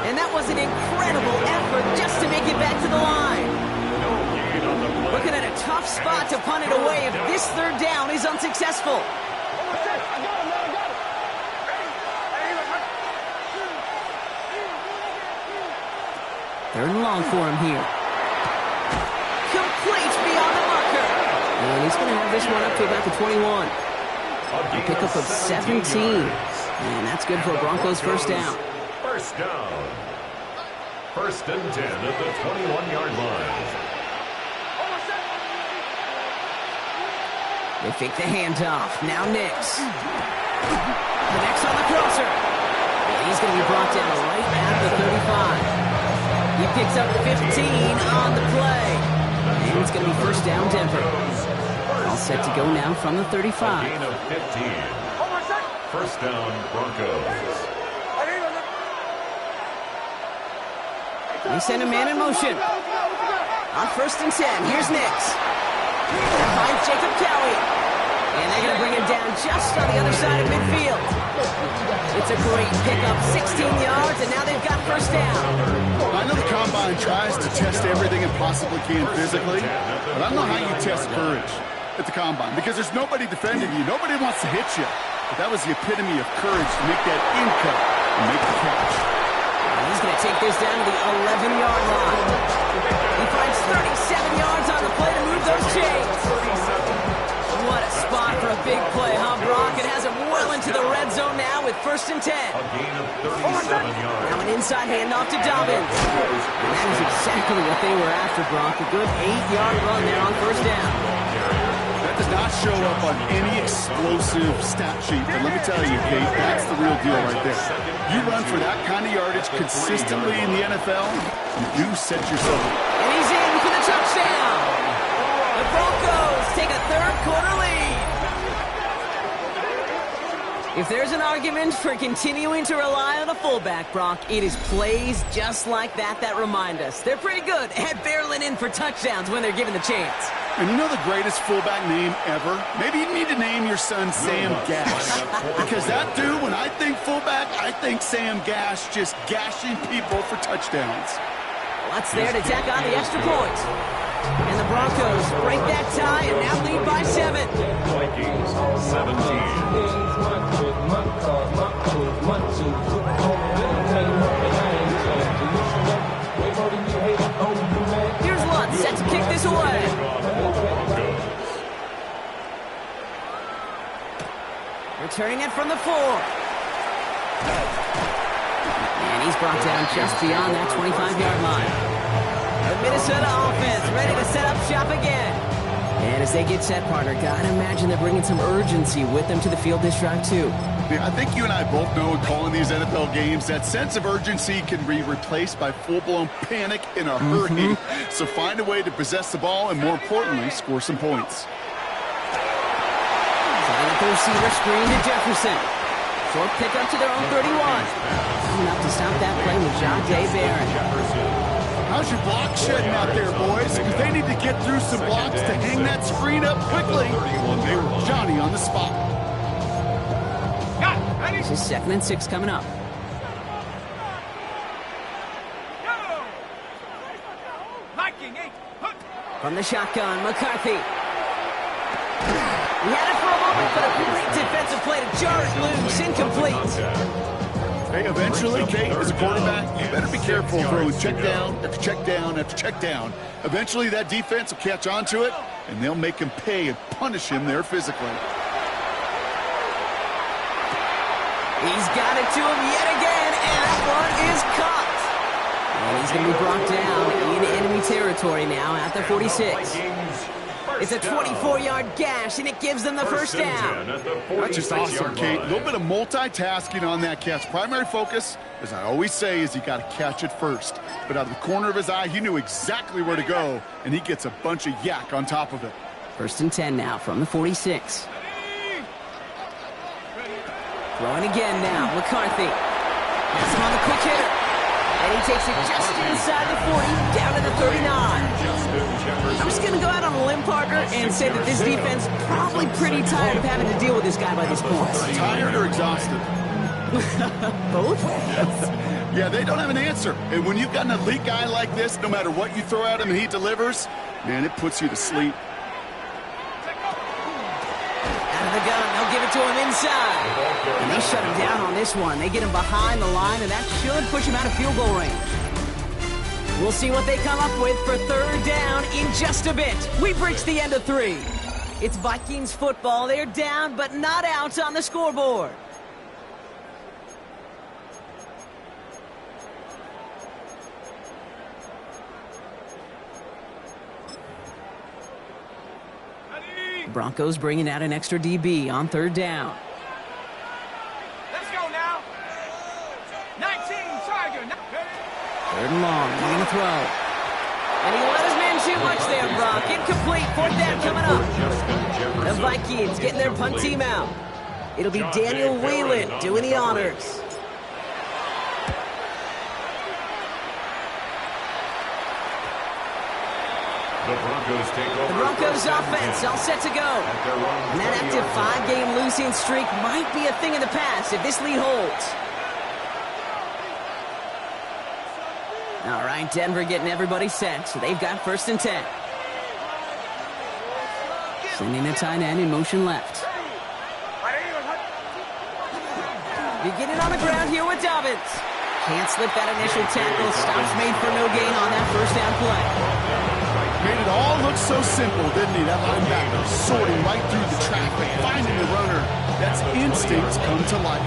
S2: And that was an incredible effort just to make it back to the line. Looking at a tough spot to punt it away if this 3rd down is unsuccessful. Third and long for him here. Complete beyond the marker. And he's going to have this one up to about the 21. A pickup of 17. And that's good for a Broncos 1st down.
S4: 1st down. First and 10 at the 21-yard line.
S2: They fake the handoff. Now Nix. Connects on the crosser. And he's going to be brought down right at the 35. He picks up 15 on the play. And it's going to be first down Denver. All set to go now from the 35.
S4: A gain of 15. First down Broncos.
S2: They send a man in motion. On first and 10, here's Nix. Finds Jacob Cowie. And they're going to bring him down just on the other side of midfield. It's a great pickup, 16 yards, and now they've got first down.
S3: I know the Combine tries to test everything it possibly can physically, but I don't know how you test courage at the Combine, because there's nobody defending you. Nobody wants to hit you. But that was the epitome of courage to make that in cut and make the catch.
S2: He's going to take this down to the 11-yard line. He finds 37 yards on the play to move those chains. What a spot for a big play, huh, Brock? It has him well into the red zone now with first and 10.
S4: A gain of 37 yards.
S2: Now an inside handoff to Dobbins. And that is exactly what they were after, Brock. A good 8-yard run there on first down.
S3: That does not show up on any explosive stat sheet, but let me tell you, Kate, that's the real deal right there. You run for that kind of yardage consistently in the NFL, you do set yourself up.
S2: And he's in for the touchdown. The Broncos take a third-quarter lead. If there's an argument for continuing to rely on a fullback, Brock, it is plays just like that that remind us. They're pretty good at barreling in for touchdowns when they're given the chance.
S3: And you know the greatest fullback name ever? Maybe you need to name your son Sam Gash. Because that dude, when I think fullback, I think Sam Gash just gashing people for touchdowns.
S2: What's there to tack on the extra point? And the Broncos break that tie and now lead by 7.
S4: Vikings 17.
S2: Here's Lutz set to kick this away. Returning it from the 4. And he's brought down just beyond that 25-yard line. The Minnesota offense ready to set up shop again. And as they get set, partner, gotta imagine they're bringing some urgency with them to the field this drive, too.
S3: Yeah, I think you and I both know in calling these NFL games, that sense of urgency can be replaced by full-blown panic in a hurry. So find a way to possess the ball and, more importantly, score some points.
S2: Setting up the receiver screen to Jefferson. Short pickup to their own 31. Coming up to stop that play with Jahdae Barron.
S3: How's your block shedding out there, boys? Because they need to get through some blocks to hang that screen up quickly. They were Johnny on the spot.
S2: This is 2nd and 6 coming up. From the shotgun, McCarthy. He had it for a moment, but a great defensive play to jar it loose, incomplete.
S3: Hey, eventually, Kate, as a quarterback, you better be careful throwing check down after check down after check down. Eventually, that defense will catch on to it, and they'll make him pay and punish him there physically.
S2: He's got it to him yet again, and that one is caught. And he's going to be brought down in enemy territory now at the 46. It's a 24-yard gash, and it gives them the first down.
S3: That's just awesome, Kate. A little bit of multitasking on that catch. Primary focus, as I always say, is you got to catch it first. But out of the corner of his eye, he knew exactly where to go, and he gets a bunch of yak on top of it.
S2: 1st and 10 now from the 46. Throwing again now, McCarthy. Has him on the quick hitter. And he takes it just inside the 40, down to the 39. I'm just going to go out on a limb, partner, and say that this defense probably pretty tired of having to deal with this guy by this point.
S3: Tired or exhausted?
S2: Both?
S3: Yeah, they don't have an answer. And when you've got an elite guy like this, no matter what you throw at him and he delivers, man, it puts you to sleep.
S2: Out of the gun, they'll give it to him inside. And they shut him down on this one. They get him behind the line, and that should push him out of field goal range. We'll see what they come up with for 3rd down in just a bit. We breach the end of 3. It's Vikings football. They're down, but not out on the scoreboard. Broncos bringing out an extra DB on 3rd down.
S5: Let's go now. 19, Tiger.
S2: 3rd and long, he's going to throw. And he let his man too much there, Brock. Incomplete, 4th down coming up. The Vikings getting their punt team out. It'll be Daniel Whelan doing the honors. The Broncos offense all set to go. And that active 5-game losing streak might be a thing of the past if this lead holds. All right, Denver getting everybody set. So they've got 1st and 10. Sending a tight end in motion left. Beginning on the ground here with Dobbins. Can't slip that initial tackle. Stops made for no gain on that 1st down play.
S3: Made it all look so simple, didn't he? That linebacker sorting right through the traffic, finding the runner. That's instincts come to life.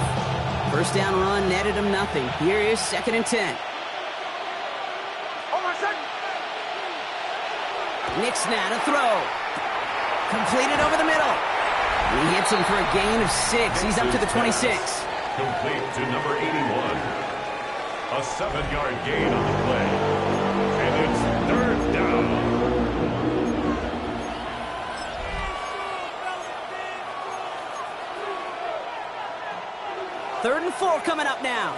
S2: 1st down run netted him nothing. Here is 2nd and 10. Nick Snad, a throw. Completed over the middle. He hits him for a gain of 6. He's up to the 26.
S4: Complete to number 81. A 7-yard gain on the play. And it's 3rd down.
S2: Third and 4 coming up now.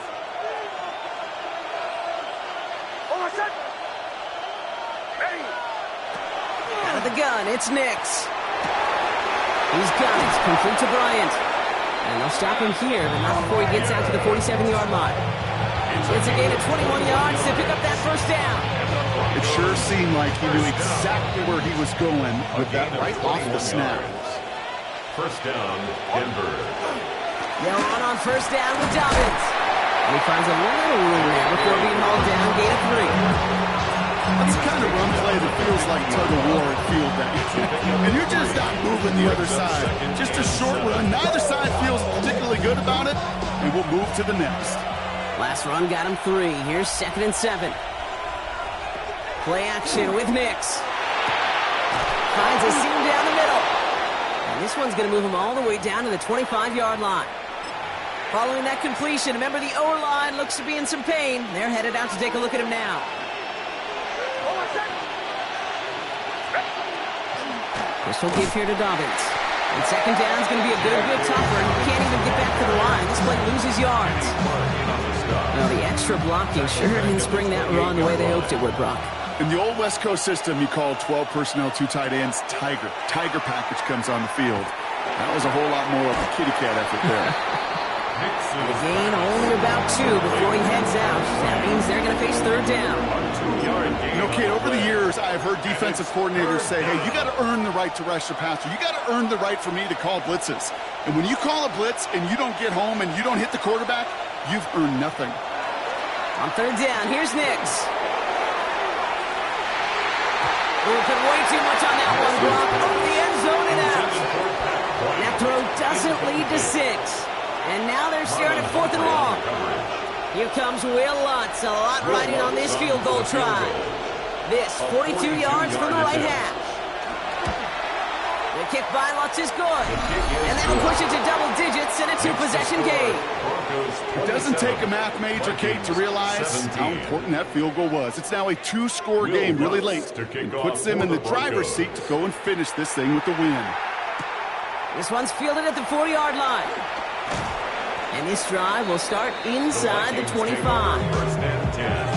S2: Out of the gun, it's Nix. He's got it. Complete to Bryant. And they'll stop him here, but not before he gets out to the 47-yard line. It's a gain of 21 yards to pick up that 1st down.
S3: It sure seemed like he knew exactly where he was going with that right off the snap.
S4: 1st down, Denver.
S2: They'll run on 1st down with Dobbins. And he finds a little room there before being hauled down, gain of 3.
S3: That's the kind of run play that feels like tug-of-war at field day. And you're just not moving the other side. Just a short run. Neither side feels particularly good about it, and we'll move to the next.
S2: Last run got him 3. Here's 2nd and 7. Play action with Nix. Finds a seam down the middle. And this one's going to move him all the way down to the 25-yard line. Following that completion, remember the O-line looks to be in some pain. They're headed out to take a look at him now. Pistol give here to Dobbins. And 2nd down is going to be a good bit tougher. He can't even get back to the line. This play loses yards. Well, the extra blocking sure didn't spring that run the way they hoped it would, Brock.
S3: In the old West Coast system, you call 12 personnel, 2 tight ends, Tiger. Tiger package comes on the field. That was a whole lot more of a kitty cat effort there.
S2: The gain only about 2 before he heads out. That means they're going to face 3rd down.
S3: You know, Kate, over the years, I've heard defensive coordinators say, hey, you got to earn the right to rush the passer. You got to earn the right for me to call blitzes. And when you call a blitz and you don't get home and you don't hit the quarterback, you've earned nothing.
S2: On 3rd down, here's Nix. Put way too much on that one, Brock. Over the end zone and out. That throw doesn't lead to 6. And now they're staring at 4th and long. Here comes Will Lutz. A lot riding on this field goal try. This, 42 yards from the right half. The kick by Lutz is good. And that'll push it to double digits in a 2-possession game.
S3: It doesn't take a math major, Kate, to realize how important that field goal was. It's now a 2-score game really late. It puts them in the driver's seat to go and finish this thing with the win.
S2: This one's fielded at the 4-yard line. And this drive will start inside the 25.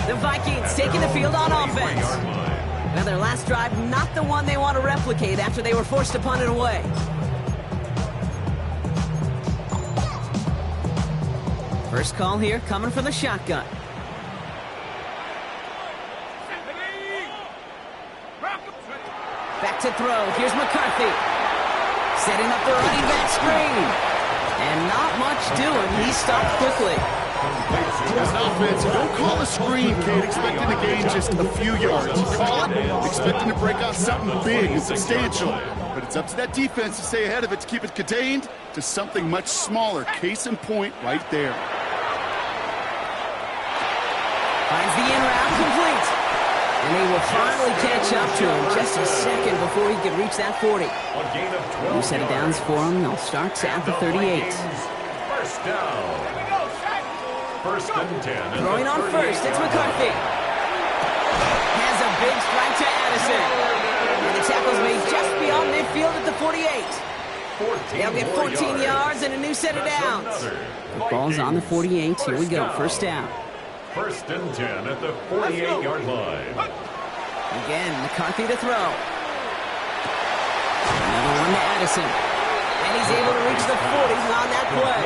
S2: The Vikings taking the field on offense. Now their last drive, not the one they want to replicate after they were forced to punt it away. First call here coming from the shotgun. Back to throw. Here's McCarthy. Setting up the running back screen. And not much doing. He stopped quickly.
S3: As an offense, you don't call a screen, Kate, expecting to gain just a few yards. You call it expecting to break out something big and substantial. But it's up to that defense to stay ahead of it, to keep it contained to something much smaller. Case in point right there.
S2: Finds the in route complete. And they will finally catch up to him just a second before he could reach that 40. New set of downs for him. They'll start at the 38.
S4: First down. First and 10.
S2: Throwing on first, it's McCarthy. Has a big strike to Addison. And the tackle's made just beyond midfield at the 48. They'll get 14 yards and a new set of downs. The ball's on the 48. Here we go, first down.
S4: First and 10 at the 48-yard line.
S2: Again, McCarthy to throw. Another one to Addison. And he's able to reach the 40 on that play.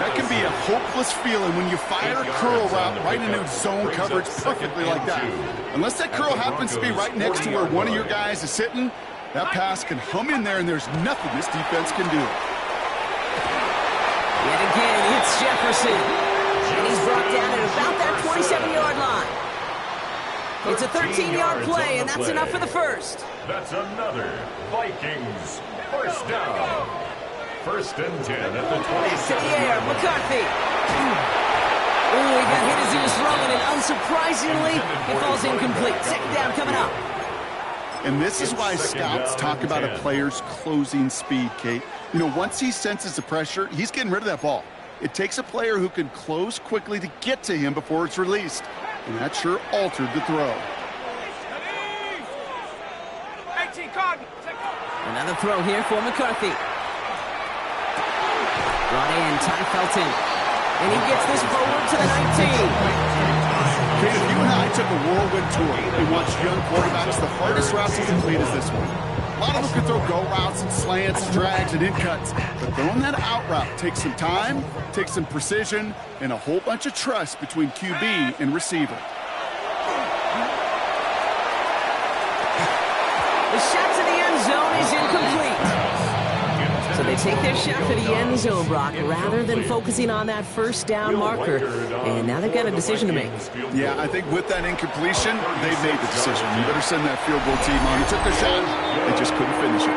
S3: That can be a hopeless feeling when you fire a curl route right into zone coverage perfectly like that. Unless that curl happens to be right next to where one of your guys is sitting, that pass can hum in there and there's nothing this defense can do.
S2: Yet again, it's Jefferson. And he's brought down at about that 27-yard line. It's a 13-yard play, and that's enough for the first.
S4: That's another Vikings first down. First and 10 at the 20.
S2: To the air, McCarthy. Ooh, he got hit as he was throwing, and unsurprisingly, it falls incomplete. Second down coming up.
S3: And this is why scouts talk about a player's closing speed, Kate. You know, once he senses the pressure, he's getting rid of that ball. It takes a player who can close quickly to get to him before it's released. And that sure altered the throw.
S2: Another throw here for McCarthy. Brought in, Ty Felton. And he gets this forward to the 19.
S3: Kate, if you and I took a whirlwind tour and watched young quarterbacks, the hardest route to complete is this one. A lot of them can throw go routes and slants, drags, and in cuts. But throwing that out route takes some time, takes some precision, and a whole bunch of trust between QB and receiver.
S2: The shot to the end zone is incomplete. So they take their shot for the end zone, Brock, rather than focusing on that first down marker. And now they've got a decision to make.
S3: Yeah, I think with that incompletion, they've made the decision. You better send that field goal team on. They took their shot. They just couldn't finish it.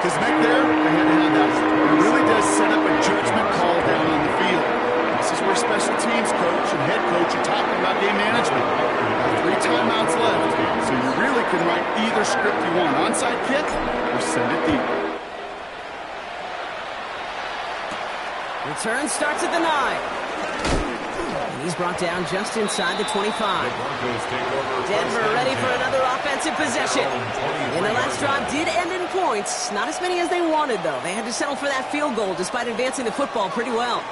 S3: His neck there, they had to have that. It really does set up a judgment call down on the field. This is where special teams coach and head coach are talking about game management. 3 timeouts left, so you really can write either script you want. Onside kick or send it deep.
S2: Return starts at the 9. And he's brought down just inside the 25. Denver ready for another offensive possession. And the last drive did end in points. Not as many as they wanted, though. They had to settle for that field goal despite advancing the football pretty well.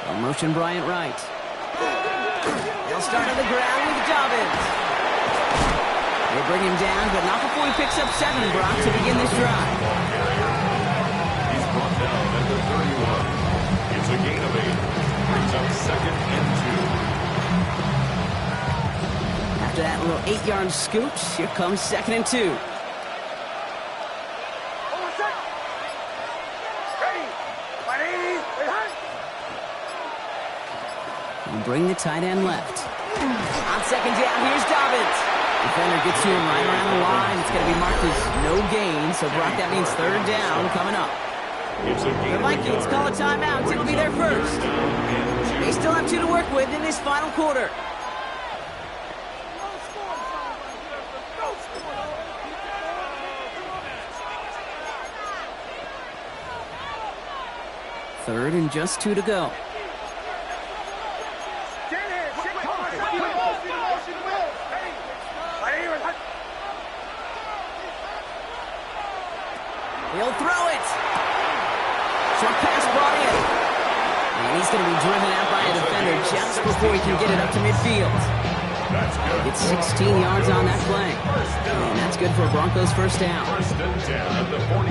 S2: They'll motion Bryant right. They'll start on the ground with Dobbins. They bring him down, but not before he picks up 7, Brock, to begin this drive.
S4: Down at the 31. It's a gain of 8. Brings up second and 2.
S2: After that little 8-yard scoot, here comes second and 2. And bring the tight end left. On second down, here's Dobbins. Defender gets to him right around the line. It's going to be marked as no gain, so Brock, that means third down coming up. The Vikings call a timeout. It'll be their first. They still have 2 to work with in this final quarter. Third and just 2 to go. He'll throw it. Short pass brought in. And he's going to be driven out by a defender just before he can get it up to midfield. It's 16 yards on that play. And that's good for Broncos first down.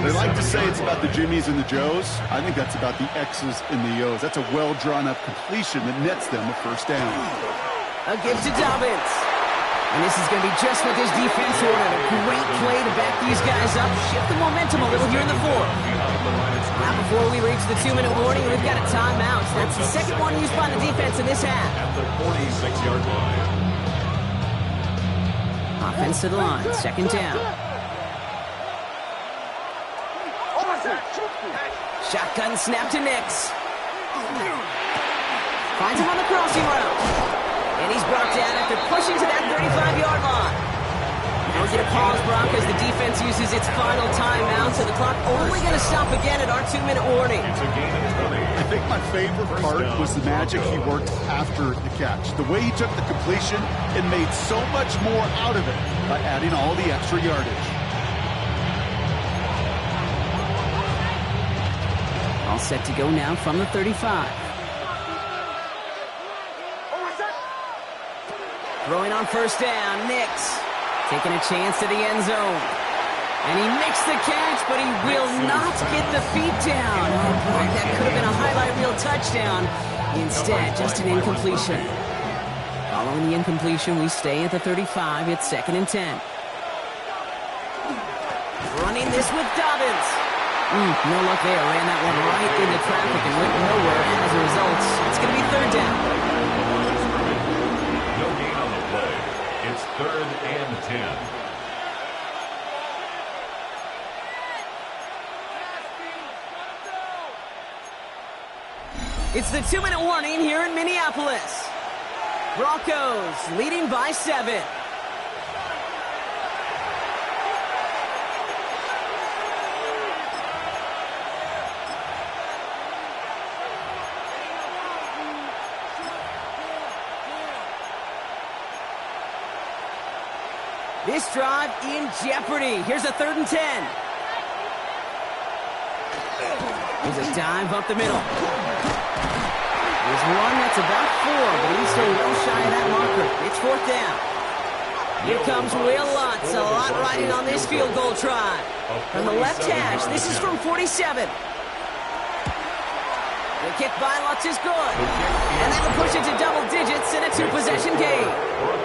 S3: They like to say it's about the Jimmies and the Joes. I think that's about the X's and the O's. That's a well-drawn-up completion that nets them a first down.
S2: A give to Dobbins. And this is going to be just what this defense wanted. A great play to back these guys up. Shift the momentum a little here in the fourth. Now before we reach the 2-minute warning, we've got a timeout. That's the second one used by the defense in this half.
S4: At the 46-yard line.
S2: Offense to the line. Second down. Shotgun snap to Nix. Finds him on the crossing route. And he's brought down after pushing to that 35-yard line. Now we get a pause, Brock, as the defense uses its final timeout, so the clock only going to stop again at our 2-minute warning.
S4: It's a gain of 20.
S3: I think my favorite part was the magic he worked after the catch. The way he took the completion and made so much more out of it by adding all the extra yardage.
S2: All set to go now from the 35. Throwing on first down, Nix. Taking a chance to the end zone. And he makes the catch, but he will not get the feet down. Oh, boy, that could have been a highlight reel touchdown. Instead, just an incompletion. Following the incompletion, we stay at the 35. It's 2nd and 10. Running this with Dobbins. No luck there. Ran that one right into traffic and went nowhere. As a result, it's going to be 3rd down.
S4: No gain on the play. It's 3rd and 10.
S2: It's the 2-minute warning here in Minneapolis. Broncos leading by 7. This drive in jeopardy. Here's a 3rd and 10. Here's a dive up the middle. There's one that's about 4, but he's still well shy of that marker. It's 4th down. Here comes Will Lutz. A lot riding on this field goal try. From the left hash, this is from 47. The kick by Lutz is good. And that'll push it to double digits in a 2-possession game.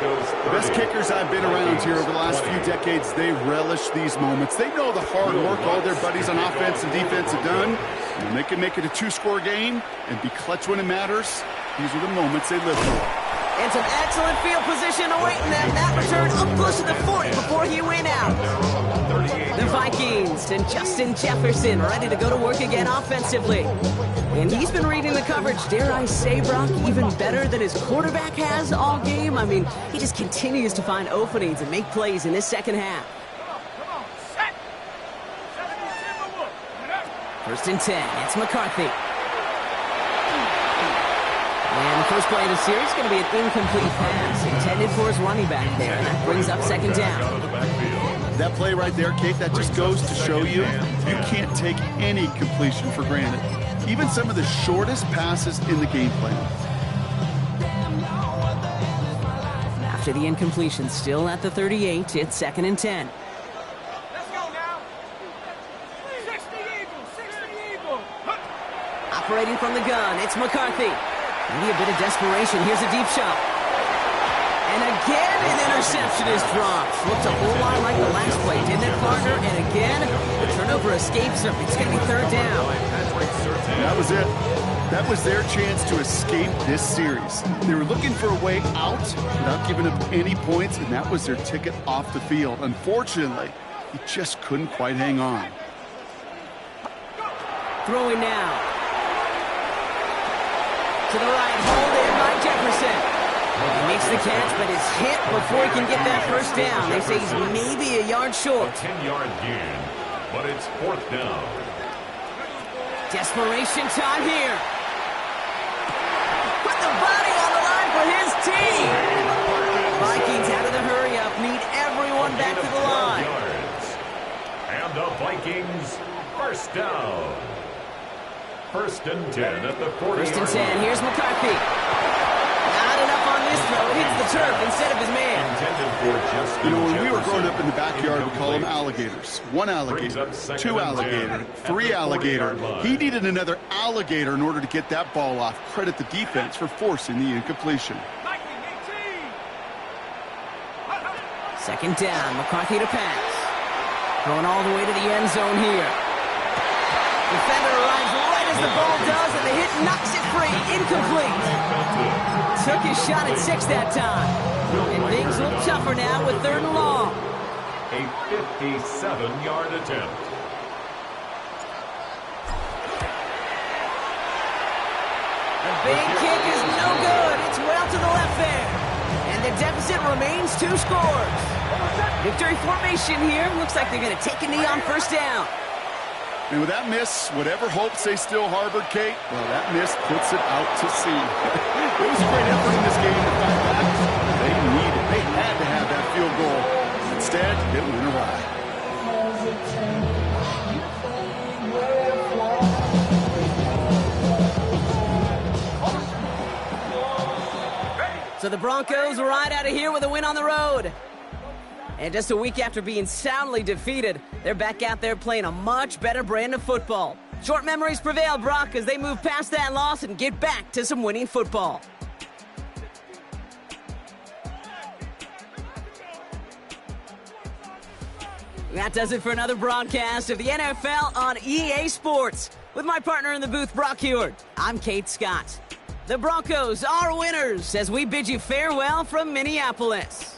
S3: The best kickers I've been around here over the last few decades, they relish these moments. They know the hard work all their buddies on offense and defense have done. And they can make it a 2-score game and be clutch when it matters. These are the moments they live for.
S2: And some excellent field position awaiting them. That return up close to the 40 before he went out. The Vikings and Justin Jefferson ready to go to work again offensively. And he's been reading the coverage, dare I say, Brock, even better than his quarterback has all game. I mean, he just continues to find openings and make plays in this second half. 1st and 10. It's McCarthy. And the first play of the series is going to be an incomplete pass intended for his running back there. And that brings up 2nd down.
S3: That play right there, Kate, that just goes to show you can't take any completion for granted. Even some of the shortest passes in the game plan.
S2: After the incompletion, still at the 38, it's 2nd and 10.
S5: Let's go now. 60 Eagles, 60 Eagles.
S2: Operating from the gun, it's McCarthy. Maybe a bit of desperation. Here's a deep shot. And again, an interception is dropped. Looked a whole lot like the last play, didn't it, partner? And again, the turnover escapes him. It's going to be 3rd down.
S3: That was it. That was their chance to escape this series. They were looking for a way out without giving up any points, and that was their ticket off the field. Unfortunately, he just couldn't quite hang on.
S2: Throwing now. To the right, hold in by Jefferson. He makes the catch, but is hit before he can get that first down. They say he's maybe a yard short.
S4: 10-yard gain, but it's 4th down.
S2: Desperation time here. Put the body on the line for his team. Vikings out of the hurry-up, need everyone back to the line.
S4: And the Vikings, 1st down. 1st and 10 at the 40.
S2: 1st and 10, here's McCarthy. Not enough on this throw, hits the turf instead of his man.
S3: You know, when we were growing up in the backyard, we call them alligators. 1 alligator, 2 alligator, 3 alligator. He needed another alligator in order to get that ball off. Credit the defense for forcing the incompletion.
S2: 2nd down, McCarthy to pass. Going all the way to the end zone here. Defender arrives right as the ball does, and the hit knocks it free. Incomplete. Took his shot at 6 that time. And things look tougher now with 3rd and long.
S4: A 57-yard attempt.
S2: The big kick is no good. It's well to the left there. And the deficit remains 2 scores. Victory formation here. Looks like they're going to take a knee on first down.
S3: And with that miss, whatever hopes they still harbored, Kate, well, that miss puts it out to sea. It was a great effort in this game to fight back. They needed, they had to have that field goal. Instead, it went awry.
S2: So the Broncos ride out of here with a win on the road. And just a week after being soundly defeated, they're back out there playing a much better brand of football. Short memories prevail, Brock, as they move past that loss and get back to some winning football. That does it for another broadcast of the NFL on EA Sports. With my partner in the booth, Brock Heward, I'm Kate Scott. The Broncos are winners as we bid you farewell from Minneapolis.